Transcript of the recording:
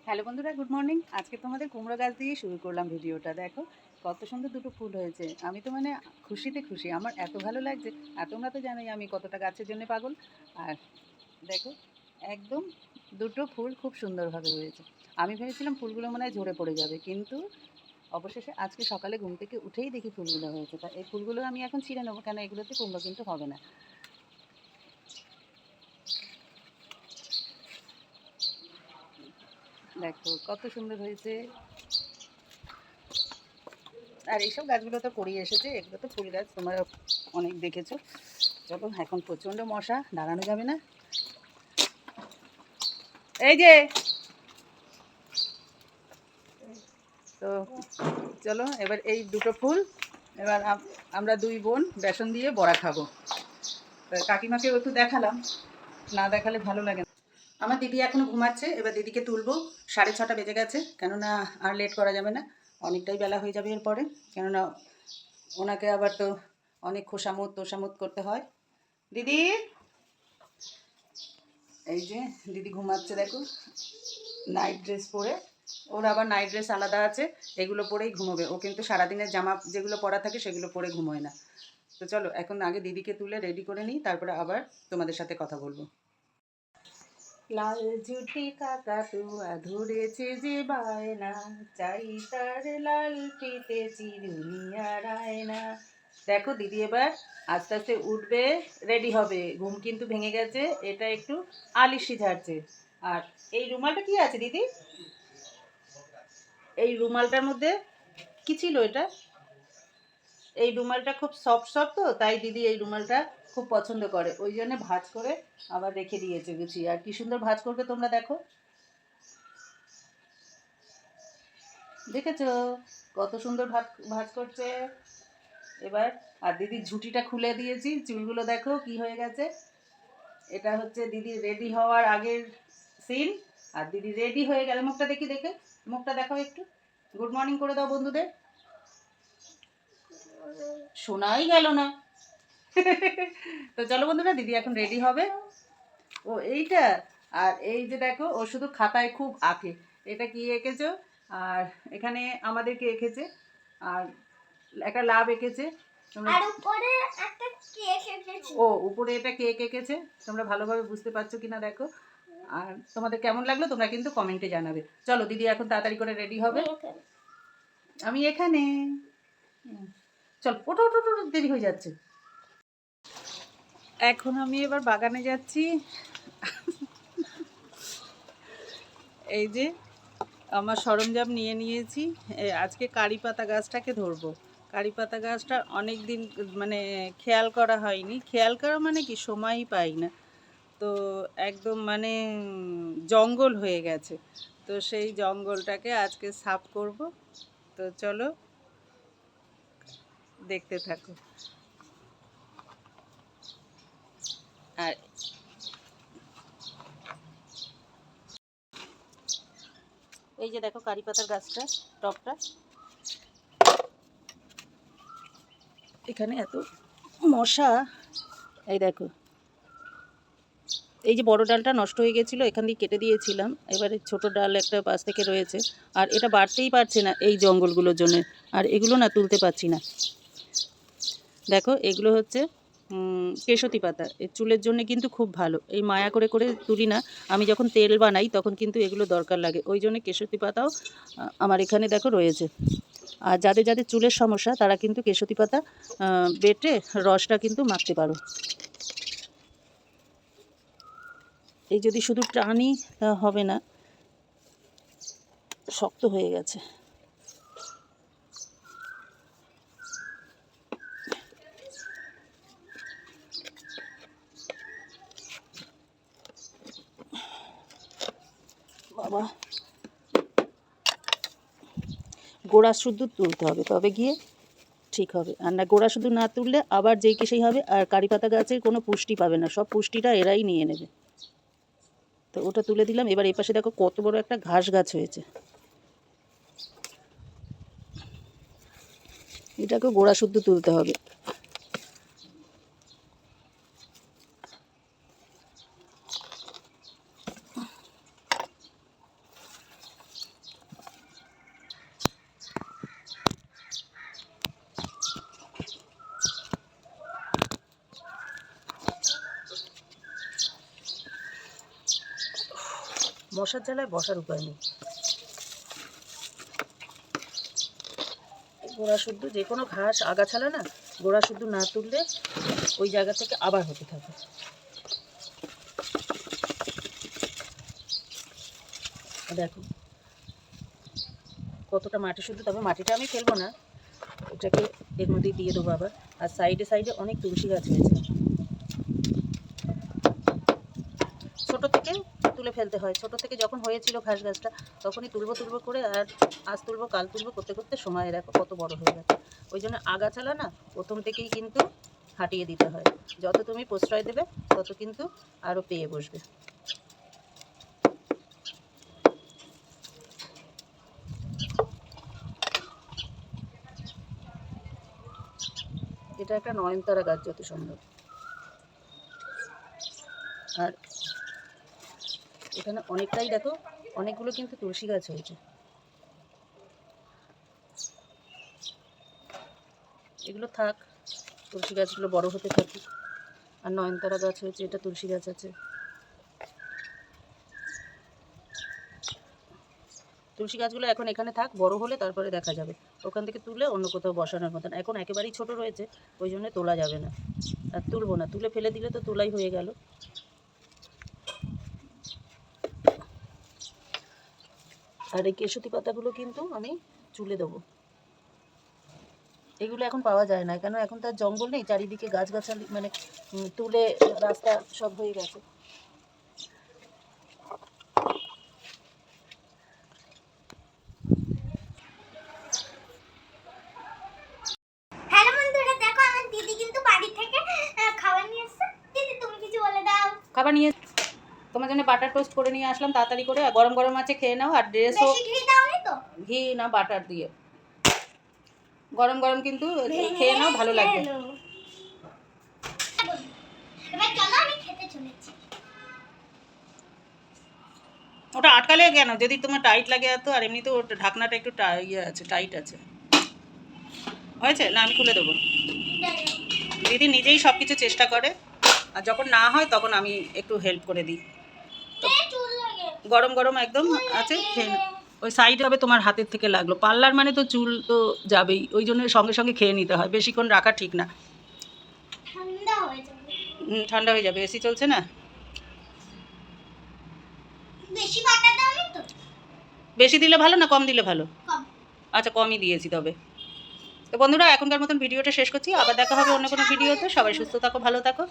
Hello বন্ধুরা, good morning. আজকে তোমাদের কুমড়ো গাছ দিয়ে শুরু করলাম ভিডিওটা। দেখো কত সুন্দর দুটো ফুল হয়েছে। আমি তো মানে খুশিতে খুশি, আমার এত ভালো লাগছে। আর তোমরা তো জানোই আমি কতটা গাছের জন্য পাগল। আর দেখো একদম দুটো ফুল খুব সুন্দরভাবে হয়েছে। আমি ভেবেছিলাম ফুলগুলো মনে হয় ঝরে পড়ে যাবে, কিন্তু অবশেষে আজকে সকালে ঘুম থেকে উঠেই দেখি ফুলগুলো হয়েছে। তা এই ফুলগুলো আমি এখন ছিঁড়ে নেবো, কেন এগুলোতে কুমড়ো কিন্তু হবে না। দেখো কত সুন্দর হয়েছে। আর এইসব গাছগুলো তো করিয়ে এসেছে, এগুলো তো ফুল গাছ, তোমরা অনেক দেখেছো। চলো, এখন প্রচণ্ড মশা, দাঁড়ানো যাবে না। এই যে, তো চলো এবার এই দুটো ফুল, এবার আমরা দুই বোন বেসন দিয়ে বড়া খাবো। তো কাকিমাকেও একটু দেখালাম, না দেখালে ভালো লাগে না। আমার দিদি এখনও ঘুমাচ্ছে, এবার দিদিকে তুলবো। 6:30 বেজে গেছে, কেননা আর লেট করা যাবে না, অনেকটাই বেলা হয়ে যাবে এরপরে। কেননা ওনাকে আবার তো অনেক খোসামত তোষামত করতে হয়। দিদি, এই যে দিদি ঘুমাচ্ছে দেখো, নাইট ড্রেস পরে। ওর আবার নাইট ড্রেস আলাদা আছে, এগুলো পরেই ঘুমোবে ও, কিন্তু সারাদিনের জামা যেগুলো পরা থাকে সেগুলো পরে ঘুমোয় না। তো চলো এখন আগে দিদিকে তুলে রেডি করে নিই, তারপরে আবার তোমাদের সাথে কথা বলবো। লাল ঝুটি কাকাতুয়া ধরেছে যে বায়না, চাই তার লাল ফিতে চিরুনি আর আয়না। দেখো দিদি এবার আস্তে আস্তে উঠবে, রেডি হবে। ঘুম কিন্তু ভেঙে গেছে, এটা একটু আলিশি ঝাড়ছে। আর এই রুমালটা কি আছে দিদি? এই রুমালটার মধ্যে কি ছিল এটা? এই রুমালটা খুব সফট সফট, তো তাই দিদি এই রুমালটা খুব পছন্দ করে, ওই জন্য ভাঁজ করে আবার রেখে দিয়েছে গুছিয়ে। আর কি সুন্দর ভাঁজ করবে তোমরা দেখো, দেখেছো কত সুন্দর ভাঁজ করছে এবার। আর দিদির ঝুঁটিটা খুলে দিয়েছি, চুলগুলো দেখো কি হয়ে গেছে। এটা হচ্ছে দিদি রেডি হওয়ার আগের সিন। আর দিদি রেডি হয়ে গেলে, মুখটা দেখি, দেখে মুখটা দেখাও একটু, গুড মর্নিং করে দাও বন্ধুদের। শোনাই গেল না। তো চলো বন্ধুরা, দিদি এখন রেডি হবে। ও এইটা, আর এই যে দেখো ও শুধু খাতায় খুব আঁকে। এটা কি এঁকেছো? আর এখানে আমাদেরকে এঁকেছে, আর একটা লাভ এঁকেছে। আর উপরে একটা কেক এঁকেছে। ও উপরে এটা কেক এঁকেছে, তোমরা ভালোভাবে বুঝতে পারছো কিনা দেখো। আর তোমাদের কেমন লাগলো তোমরা কিন্তু কমেন্টে জানাবে। চলো দিদি এখন তাড়াতাড়ি করে রেডি হবে। আমি এখানে, চল ওঠো ওঠো ওঠো, দেরি হয়ে যাচ্ছে। এখন আমি এবার বাগানে যাচ্ছি। এই যে আমার সরঞ্জাম নিয়ে নিয়েছি। আজকে কারি পাতা গাছটাকে ধরবো। কারি পাতা গাছটা অনেক দিন মানে খেয়াল করা হয়নি, খেয়াল করা মানে কি, সময়ই পাই না। তো একদম মানে জঙ্গল হয়ে গেছে, তো সেই জঙ্গলটাকে আজকে সাফ করব। তো চলো দেখতে থাকো। আর এই যে দেখো কারি পাতার গাছটা, টবটা, এখানে এত মশা। এই দেখো, এই যে বড় ডালটা নষ্ট হয়ে গেছিলো, এখান দিয়ে কেটে দিয়েছিলাম, এবারে ছোট ডাল একটা পাশ থেকে রয়েছে। আর এটা বাড়তেই পারছে না এই জঙ্গলগুলোর জন্য, আর এগুলো না তুলতে পারছি না। দেখো এগুলো হচ্ছে কেশতি পাতা, এই চুলের জন্য কিন্তু খুব ভালো। এই মায়া করে করে তুলি না, আমি যখন তেল বানাই তখন কিন্তু এগুলো দরকার লাগে, ওই জন্য কেশতি পাতাও আমার এখানে দেখো রয়েছে। আর যাদের যাদের চুলের সমস্যা তারা কিন্তু কেশতি পাতা বেটে রসটা কিন্তু মাখতে পারো। এই যদি শুধু টানি তা হবে না, শক্ত হয়ে গেছে। বাবা, গোড়া শুদ্ধ তুলতে হবে, তবে গিয়ে ঠিক হবে। আর না গোড়া শুধু না তুললে আবার যেই কে সেই হবে, আর কারি পাতা গাছের কোনো পুষ্টি পাবে না, সব পুষ্টিটা এরাই নিয়ে নেবে। তো ওটা তুলে দিলাম। এবার এই পাশে দেখো কত বড় একটা ঘাস গাছ হয়েছে, এটাকে গোড়া শুদ্ধ তুলতে হবে। বসার জ্বালায় বসার উপায় নেই। গোড়া শুদ্ধ যে কোনো ঘাস আগাছালা না গোড়া শুদ্ধ না তুললে ওই জায়গা থেকে আবার হতে থাকে। দেখো কতটা মাটি শুদ্ধ, তবে মাটিটা আমি ফেলবো না, এটাকে এর মধ্যেই দিয়ে দেবো আবার। আর সাইডে সাইডে অনেক তুলসী গাছ হয়েছে, ছোট থেকে তুলে ফেলতে হয়। ছোট থেকে যখন হয়েছিল ঘাস গাছটা তখনই তুলবো করে, আর আজ তুলবো কাল তুলবো করতে করতে সময় দেখো কত বড় হয়ে গেছে। ওই জন্য আগাছালা না প্রথম থেকেই কিন্তু হাঁটিয়ে দিতে হয়। যত তুমি প্রশ্রয় দেবে তত কিন্তু আরও পেয়ে বসবে। এটা একটা নয়নতারা গাছ যত সম্ভব। আর এখানে অনেকটাই দেখো অনেকগুলো কিন্তু তুলসী গাছ হয়েছে। এগুলো থাক, তুলসী গাছগুলো বড় হতে থাকে। আর নয়নতারা গাছ হয়েছে, এটা তুলসী গাছ আছে। তুলসী গাছগুলো এখন এখানে থাক, বড় হলে তারপরে দেখা যাবে। ওখান থেকে তুলে অন্য কোথাও বসানোর মতন। এখন একেবারেই ছোট রয়েছে, ওই জন্য তোলা যাবে না, আর তুলবো না। তুলে ফেলে দিলে তো তোলাই হয়ে গেল। আর এই কেশুতি পাতাগুলো কিন্তু আমি চুলে দেবো। এগুলো এখন পাওয়া যায় না, কেন এখন তার জঙ্গল নেই, চারিদিকে গাছগাছালি মানে তুলে রাস্তা সব হয়ে গেছে। হ্যালো বন্ধুরা, দেখো আমার দিদি কিন্তু বাড়ি থেকে খাবার নিয়ে এসেছে। দিদি তুমি কিছু বলে দাও। খাবার নিয়ে তোমার জন্য বাটার টোস্ট করে নিয়ে আসলাম, তাড়াতাড়ি করে। গরম গরম আছে, খেয়ে নাও। আর ড্রেসও বেশি ঘি দাওনি তো? ঘি না বাটার দিয়ে, গরম গরম কিন্তু খেয়ে নাও, ভালো লাগবে। এবার চলো আমি খেতে চলেছি। ওটা আটকালে কেন? যদি তোমার টাইট লাগে এত, আর এমনি তো ওটা ঢাকনাটা একটু ইয়ে আছে, টাইট আছে। হয়েছে না? আমি খুলে দেবো। দিদি নিজেই সব কিছু চেষ্টা করে, আর যখন না হয় তখন আমি একটু হেল্প করে দিই। গরম গরম একদম আছে, খেয়ে নাও। ওই সাইড হবে তোমার হাতের থেকে লাগলো। পার্লার মানে তো চুল তো যাবেই, ওই জন্য সঙ্গে সঙ্গে খেয়ে নিতে হয়, বেশিক্ষণ রাখা ঠিক না। ঠান্ডা হয়ে যাবে, এসি চলছে না। বেশি বাটা দাওনি তো? বেশি দিলে ভালো না কম দিলে ভালো? কম। আচ্ছা, কমই দিয়েছি তবে। তো বন্ধুরা, এখনকার মতন ভিডিওটা শেষ করছি। আবার দেখা হবে অন্য কোনো ভিডিওতে। সবাই সুস্থ থাকো, ভালো থাকো।